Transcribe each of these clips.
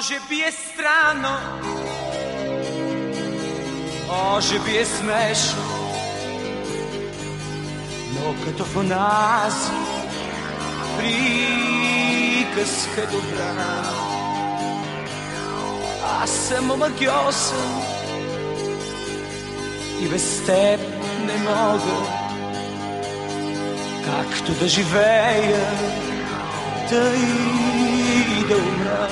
Може би е странно, може би е смешно, но като в онази приказка добра. Аз съм омагьосан и без теб не мога, както да живея, тъй да умра.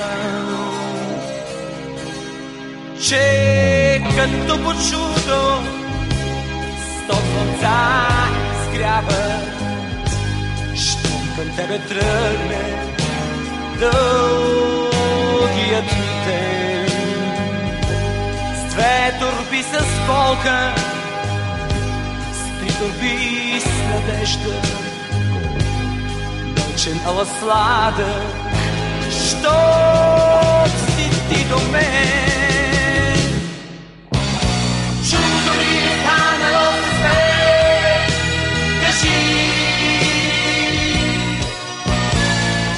Че като по чудо сто слънца изгрява, щом към тебе тръгне дългият ми ден. С две торби с болка, с три торби с надежда, мълчен, ала сладък, щом си ти до мен. Чудо ли е станало с теб, кажи.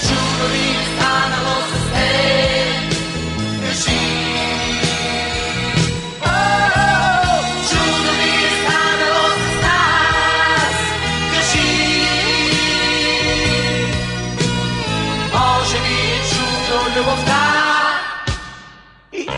Чудо ли е станало с теб, кажи. Чудо ли е станало с нас, кажи. Може би е чудо любовта и ти.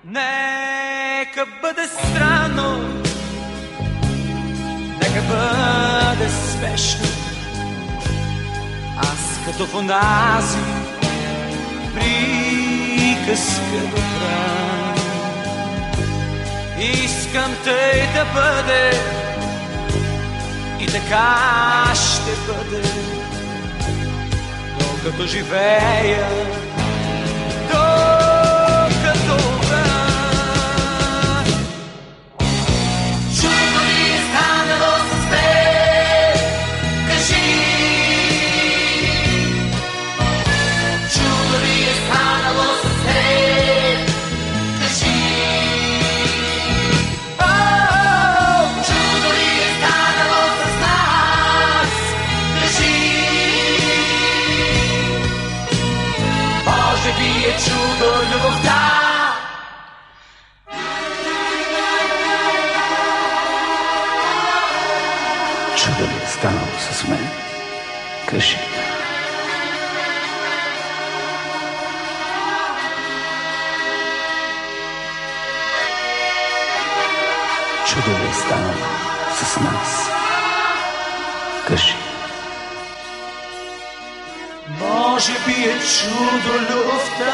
Нека бъде странно, нека бъде спешно, аз като в онази приказка добра. Искам тъй да бъде и така ще бъде, докато живея, докато умра. Чудо ли е станало с теб, кажи. Чудо ли е станало с теб, кажи. Чудо ли е станало с нас, кажи. Може би е чудо любовта. Чудо ли е станало с мен, кажи. Чудо ли е станало с нас, кажи. Може би е чудо любовта.